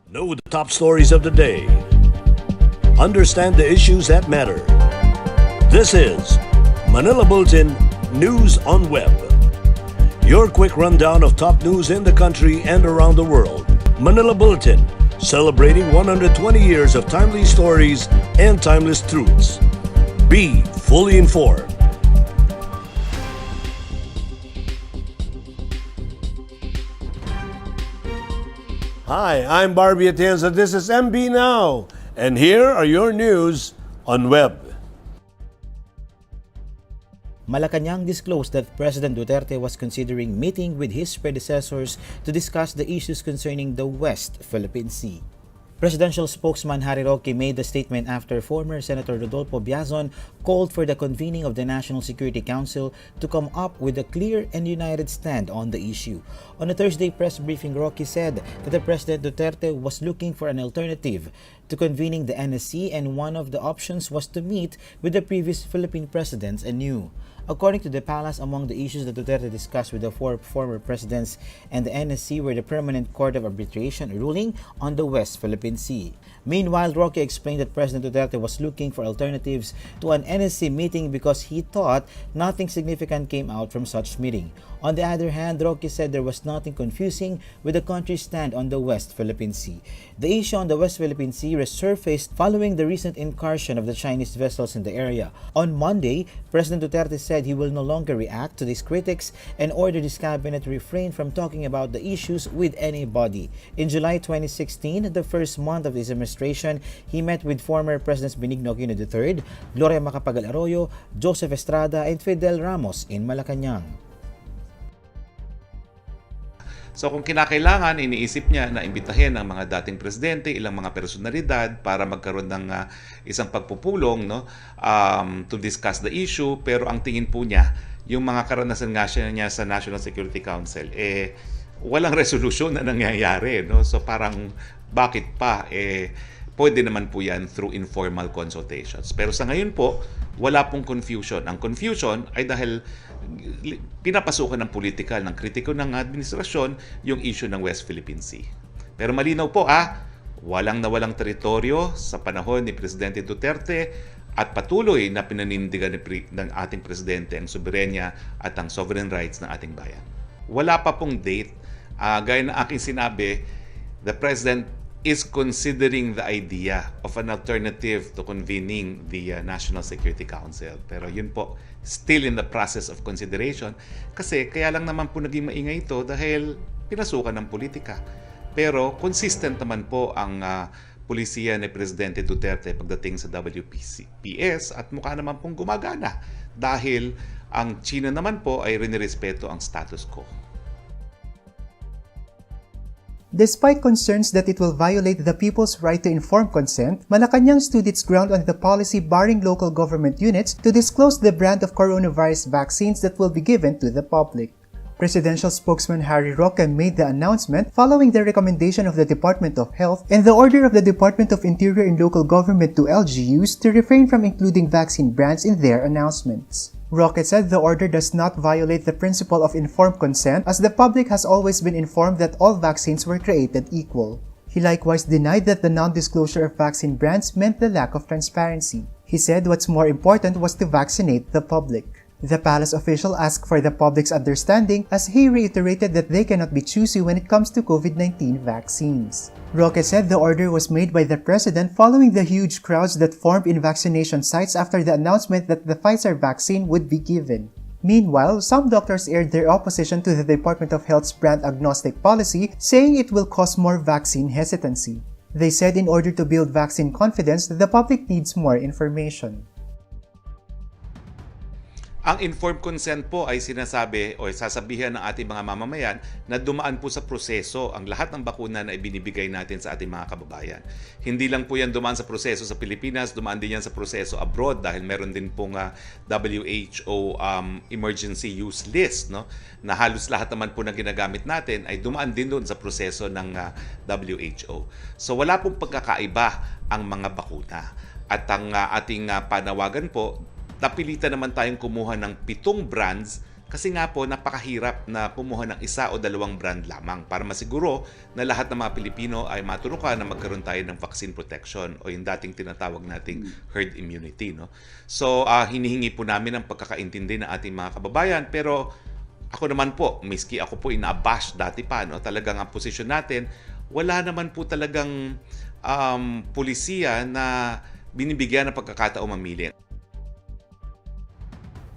Know the top stories of the day. Understand the issues that matter. This is Manila Bulletin News on Web. Your quick rundown of top news in the country and around the world. Manila Bulletin, celebrating 120 years of timely stories and timeless truths. Be fully informed. Hi, I'm Barbie Atienza. This is MB Now. And here are your news on web. Malacanang disclosed that President Duterte was considering meeting with his predecessors to discuss the issues concerning the West Philippine Sea. Presidential spokesman Harry Roque made the statement after former Senator Rodolfo Biazon called for the convening of the National Security Council to come up with a clear and united stand on the issue. On a Thursday press briefing, Roque said that the President Duterte was looking for an alternative to convening the NSC, and one of the options was to meet with the previous Philippine presidents anew. According to the palace, among the issues that Duterte discussed with the four former presidents and the NSC were the Permanent Court of Arbitration ruling on the West Philippine Sea. Meanwhile, Roque explained that President Duterte was looking for alternatives to an NSC meeting because he thought nothing significant came out from such meeting. On the other hand, Roque said there was nothing confusing with the country's stand on the West Philippine Sea. The issue on the West Philippine Sea resurfaced following the recent incursion of the Chinese vessels in the area. On Monday, President Duterte said he will no longer react to these critics and ordered his cabinet to refrain from talking about the issues with anybody. In July 2016, the first month of his administration, he met with former Presidents Benigno Aquino III, Gloria Macapagal Arroyo, Joseph Estrada, and Fidel Ramos in Malacanang. So kung kinakailangan, iniisip niya na imbitahin ang mga dating presidente, ilang mga personalidad para magkaroon ng isang pagpupulong, no, to discuss the issue. Pero ang tingin po niya, yung mga karanasan nga niya sa National Security Council, walang resolution na nangyayari. No? So parang bakit pa? Pwede naman po yan through informal consultations. Pero sa ngayon po, wala pong confusion. Ang confusion ay dahil pinapasukan ng politikal, ng kritiko ng administrasyon, yung issue ng West Philippine Sea. Pero malinaw po, walang nawalang teritoryo sa panahon ni Presidente Duterte at patuloy na pinanindigan ng ating Presidente ang soberenya at ang sovereign rights ng ating bayan. Wala pa pong date. Gaya ng aking sinabi, the President is considering the idea of an alternative to convening the National Security Council. Pero yun po, still in the process of consideration. Kasi kaya lang naman po naging maingay ito dahil pinasukan ng politika. Pero consistent naman po ang pulisiya ni Presidente Duterte pagdating sa WPS at mukha naman pong gumagana dahil ang China naman po ay rinirespeto ang status quo. Despite concerns that it will violate the people's right to informed consent, Malacanang stood its ground on the policy barring local government units to disclose the brand of coronavirus vaccines that will be given to the public. Presidential spokesman Harry Roque made the announcement following the recommendation of the Department of Health and the order of the Department of Interior and Local Government to LGUs to refrain from including vaccine brands in their announcements. Roque said the order does not violate the principle of informed consent as the public has always been informed that all vaccines were created equal. He likewise denied that the non-disclosure of vaccine brands meant the lack of transparency. He said what's more important was to vaccinate the public. The palace official asked for the public's understanding as he reiterated that they cannot be choosy when it comes to COVID-19 vaccines. Roque said the order was made by the president following the huge crowds that formed in vaccination sites after the announcement that the Pfizer vaccine would be given. Meanwhile, some doctors aired their opposition to the Department of Health's brand-agnostic policy, saying it will cause more vaccine hesitancy. They said in order to build vaccine confidence, the public needs more information. Ang informed consent po ay sinasabi o sasabihan ng ating mga mamamayan na dumaan po sa proseso ang lahat ng bakuna na ibinibigay natin sa ating mga kababayan. Hindi lang po yan dumaan sa proseso sa Pilipinas, dumaan din yan sa proseso abroad dahil meron din pong WHO emergency use list, no? Na halos lahat naman po na ginagamit natin ay dumaan din doon sa proseso ng WHO. So wala pong pagkakaiba ang mga bakuna. At ang ating panawagan po, napilitan naman tayong kumuha ng 7 brands Kasi nga po, napakahirap na kumuha ng isa o dalawang brand lamang para masiguro na lahat ng mga Pilipino ay maturukan na magkaroon tayo ng vaccine protection o yung dating tinatawag nating herd immunity. No? So, hinihingi po namin ang pagkakaintindi ng ating mga kababayan, pero ako naman po, miski ako po ina-bash dati pa, no? Talagang ang posisyon natin, wala naman po talagang pulisiya na binibigyan ng pagkakataong mamili.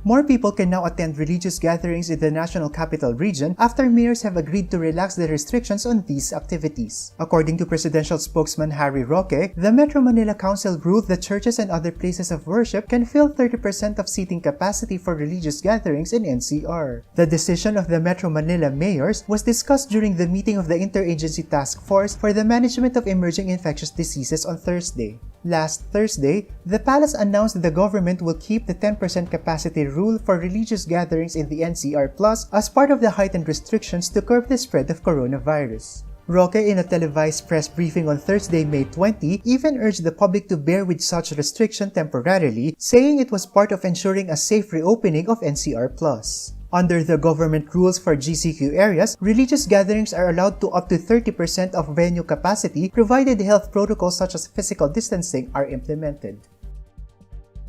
More people can now attend religious gatherings in the National Capital Region after mayors have agreed to relax the restrictions on these activities. According to presidential spokesman Harry Roque, the Metro Manila Council ruled that churches and other places of worship can fill 30% of seating capacity for religious gatherings in NCR. The decision of the Metro Manila mayors was discussed during the meeting of the Interagency Task Force for the Management of Emerging Infectious Diseases on Thursday. Last Thursday, the palace announced that the government will keep the 10% capacity rule for religious gatherings in the NCR Plus as part of the heightened restrictions to curb the spread of coronavirus. Roque, in a televised press briefing on Thursday, May 20, even urged the public to bear with such restriction temporarily, saying it was part of ensuring a safe reopening of NCR Plus. Under the government rules for GCQ areas, religious gatherings are allowed to up to 30% of venue capacity provided health protocols such as physical distancing are implemented.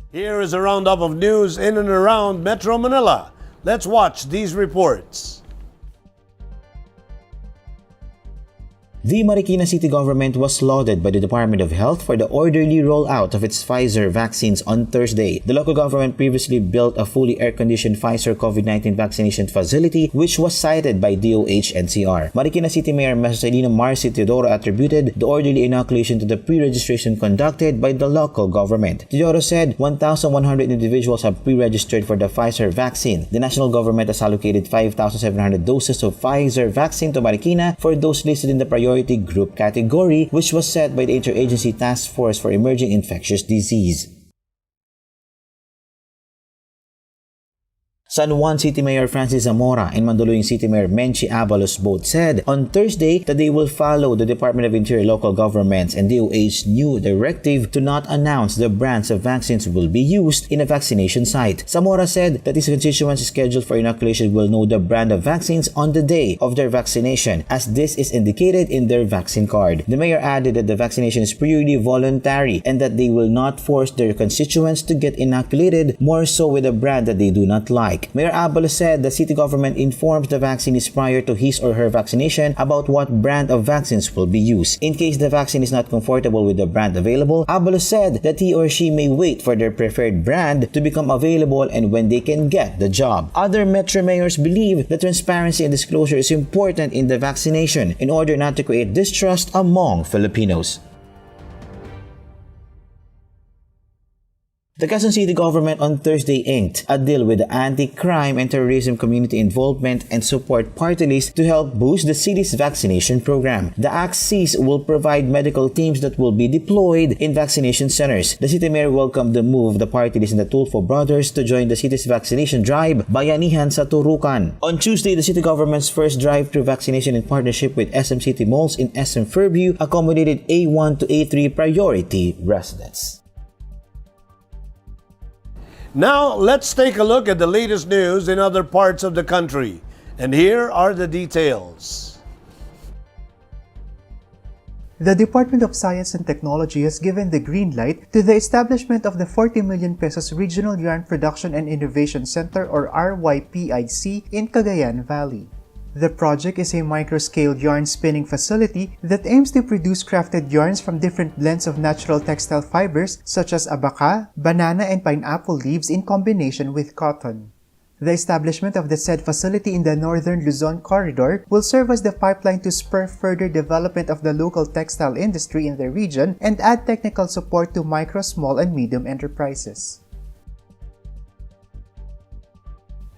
Here is a roundup of news in and around Metro Manila. Let's watch these reports. The Marikina City government was lauded by the Department of Health for the orderly rollout of its Pfizer vaccines on Thursday. The local government previously built a fully air-conditioned Pfizer COVID-19 vaccination facility which was cited by DOH NCR. Marikina City Mayor Marcelino Marci Teodoro attributed the orderly inoculation to the pre-registration conducted by the local government. Teodoro said 1,100 individuals have pre-registered for the Pfizer vaccine. The national government has allocated 5,700 doses of Pfizer vaccine to Marikina for those listed in the priority group category, which was set by the Interagency Task Force for Emerging Infectious Disease. San Juan City Mayor Francis Zamora and Mandaluyong City Mayor Menchi Abalos both said on Thursday that they will follow the Department of Interior local governments and DOH's new directive to not announce the brands of vaccines will be used in a vaccination site. Zamora said that his constituents scheduled for inoculation will know the brand of vaccines on the day of their vaccination, as this is indicated in their vaccine card. The mayor added that the vaccination is purely voluntary and that they will not force their constituents to get inoculated, more so with a brand that they do not like. Mayor Abalos said the city government informs the vaccinees prior to his or her vaccination about what brand of vaccines will be used. In case the vaccine is not comfortable with the brand available, Abalos said that he or she may wait for their preferred brand to become available and when they can get the job. Other metro mayors believe that transparency and disclosure is important in the vaccination in order not to create distrust among Filipinos. The Quezon City government on Thursday inked a deal with the Anti-Crime and Terrorism Community Involvement and Support Party List to help boost the city's vaccination program. The ACCIS will provide medical teams that will be deployed in vaccination centers. The city mayor welcomed the move of the party list and the Tulfo brothers to join the city's vaccination drive, Bayanihan sa Turukan. On Tuesday, the city government's first drive-through vaccination in partnership with SM City Malls in SM Fairview accommodated A1 to A3 priority residents. Now, let's take a look at the latest news in other parts of the country. And here are the details. The Department of Science and Technology has given the green light to the establishment of the 40 million pesos Regional Yarn Production and Innovation Center or RYPIC in Cagayan Valley. The project is a micro-scale yarn spinning facility that aims to produce crafted yarns from different blends of natural textile fibers such as abaca, banana, and pineapple leaves in combination with cotton. The establishment of the said facility in the Northern Luzon corridor will serve as the pipeline to spur further development of the local textile industry in the region and add technical support to micro, small, and medium enterprises.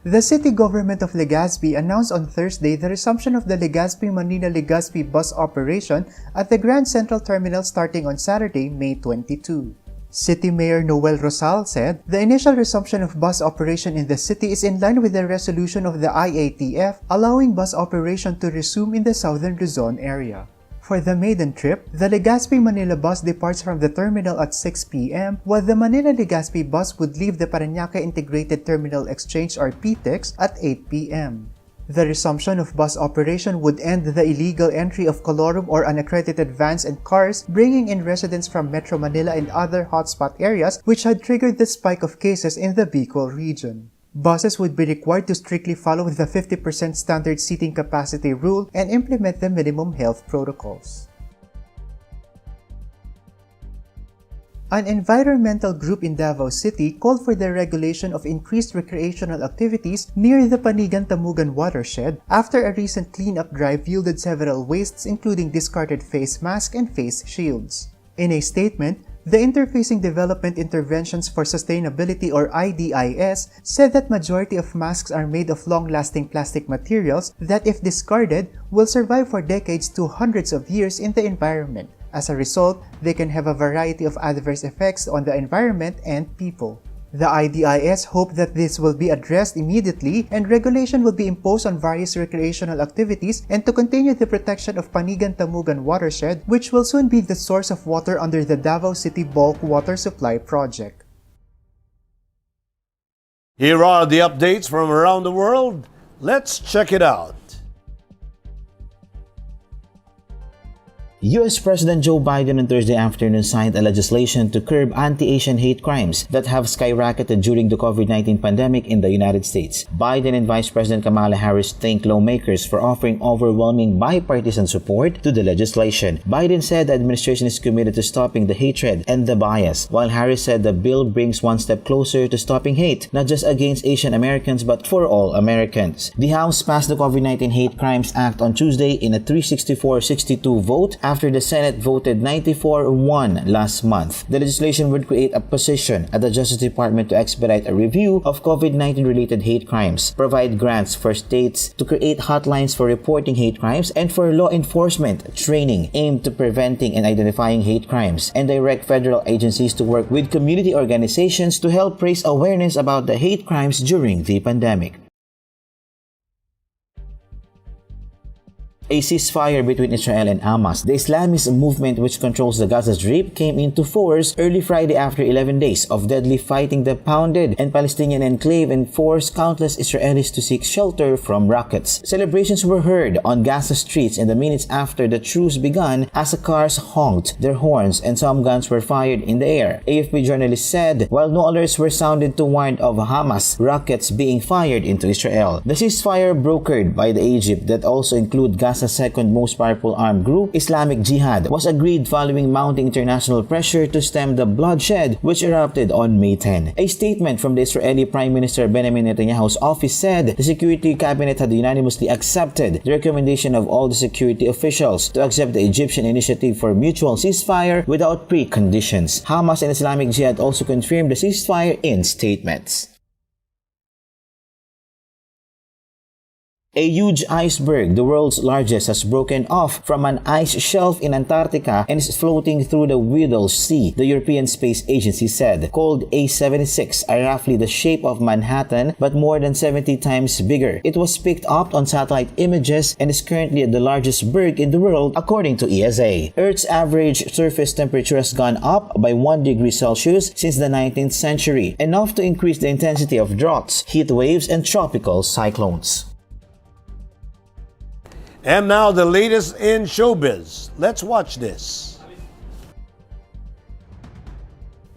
The city government of Legazpi announced on Thursday the resumption of the Legazpi-Manila-Legazpi bus operation at the Grand Central Terminal starting on Saturday, May 22. City Mayor Noel Rosal said the initial resumption of bus operation in the city is in line with the resolution of the IATF allowing bus operation to resume in the Southern Luzon area. For the maiden trip, the Legazpi-Manila bus departs from the terminal at 6 p.m., while the Manila-Legazpi bus would leave the Parañaque Integrated Terminal Exchange or PTEX at 8 p.m. The resumption of bus operation would end the illegal entry of colorum or unaccredited vans and cars, bringing in residents from Metro Manila and other hotspot areas which had triggered the spike of cases in the Bicol region. Buses would be required to strictly follow the 50% standard seating capacity rule and implement the minimum health protocols. An environmental group in Davao City called for the regulation of increased recreational activities near the Panigan-Tamugan watershed after a recent cleanup drive yielded several wastes including discarded face masks and face shields. In a statement, the Interfacing Development Interventions for Sustainability or IDIS said that majority of masks are made of long-lasting plastic materials that if discarded will survive for decades to hundreds of years in the environment. As a result, they can have a variety of adverse effects on the environment and people. The IDIS hope that this will be addressed immediately and regulation will be imposed on various recreational activities and to continue the protection of Panigan-Tamugan watershed, which will soon be the source of water under the Davao City Bulk Water Supply Project. Here are the updates from around the world. Let's check it out. U.S. President Joe Biden on Thursday afternoon signed a legislation to curb anti-Asian hate crimes that have skyrocketed during the COVID-19 pandemic in the United States. Biden and Vice President Kamala Harris thanked lawmakers for offering overwhelming bipartisan support to the legislation. Biden said the administration is committed to stopping the hatred and the bias, while Harris said the bill brings one step closer to stopping hate, not just against Asian Americans but for all Americans. The House passed the COVID-19 Hate Crimes Act on Tuesday in a 364-62 vote after the Senate voted 94-1 last month. The legislation would create a position at the Justice Department to expedite a review of COVID-19 related hate crimes, provide grants for states to create hotlines for reporting hate crimes and for law enforcement training aimed to preventing and identifying hate crimes, and direct federal agencies to work with community organizations to help raise awareness about the hate crimes during the pandemic. A ceasefire between Israel and Hamas, the Islamist movement which controls the Gaza Strip, came into force early Friday after 11 days of deadly fighting that pounded and Palestinian enclave and forced countless Israelis to seek shelter from rockets. Celebrations were heard on Gaza streets in the minutes after the truce began as the cars honked their horns and some guns were fired in the air. AFP journalists said, while no alerts were sounded to warn of Hamas rockets being fired into Israel. The ceasefire brokered by the Egypt that also include Gaza's second most powerful armed group, Islamic Jihad, was agreed following mounting international pressure to stem the bloodshed which erupted on May 10. A statement from the Israeli Prime Minister Benjamin Netanyahu's office said the Security Cabinet had unanimously accepted the recommendation of all the security officials to accept the Egyptian initiative for mutual ceasefire without preconditions. Hamas and Islamic Jihad also confirmed the ceasefire in statements. A huge iceberg, the world's largest, has broken off from an ice shelf in Antarctica and is floating through the Weddell Sea, the European Space Agency said. Called A76, are roughly the shape of Manhattan but more than 70 times bigger. It was picked up on satellite images and is currently the largest berg in the world according to ESA. Earth's average surface temperature has gone up by 1 degree Celsius since the 19th century, enough to increase the intensity of droughts, heat waves, and tropical cyclones. And now the latest in showbiz. Let's watch this.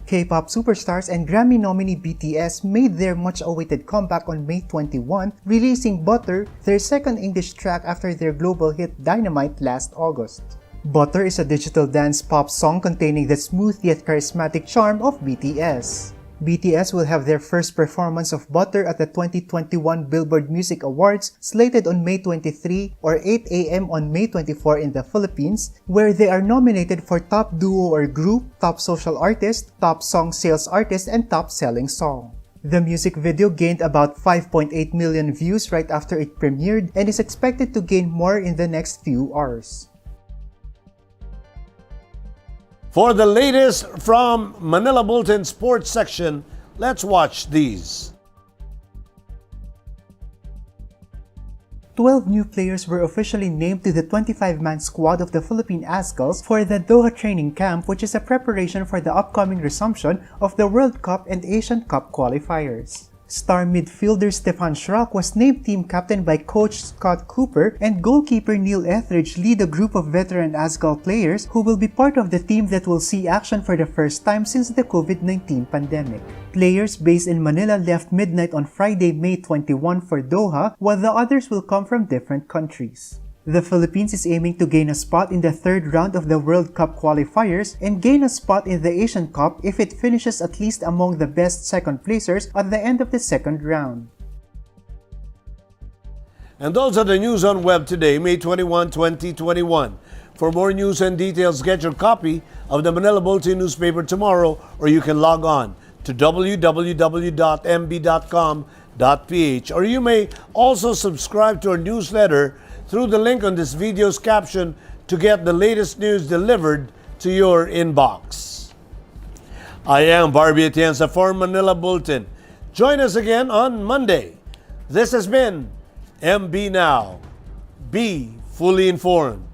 K-pop superstars and Grammy nominee BTS made their much-awaited comeback on May 21, releasing Butter, their second English track after their global hit Dynamite last August. Butter is a digital dance pop song containing the smooth yet charismatic charm of BTS. BTS will have their first performance of Butter at the 2021 Billboard Music Awards slated on May 23 or 8 a.m. on May 24 in the Philippines, where they are nominated for Top Duo or Group, Top Social Artist, Top Song Sales Artist, and Top Selling Song. The music video gained about 5.8 million views right after it premiered and is expected to gain more in the next few hours. For the latest from Manila Bulletin Sports section, let's watch these. 12 new players were officially named to the 25-man squad of the Philippine Azkals for the Doha training camp, which is a preparation for the upcoming resumption of the World Cup and Asian Cup qualifiers. Star midfielder Stefan Schrock was named team captain by coach Scott Cooper, and goalkeeper Neil Etheridge lead a group of veteran Azkal players who will be part of the team that will see action for the first time since the COVID-19 pandemic. Players based in Manila left midnight on Friday, May 21 for Doha, while the others will come from different countries. The Philippines is aiming to gain a spot in the third round of the World Cup qualifiers and gain a spot in the Asian Cup if it finishes at least among the best second placers at the end of the second round. And those are the news on web today, May 21, 2021. For more news and details, get your copy of the Manila Bulletin newspaper tomorrow, or you can log on to www.mb.com.ph, or you may also subscribe to our newsletter through the link on this video's caption to get the latest news delivered to your inbox. I am Barbie Atienza for Manila Bulletin. Join us again on Monday. This has been MB Now. Be fully informed.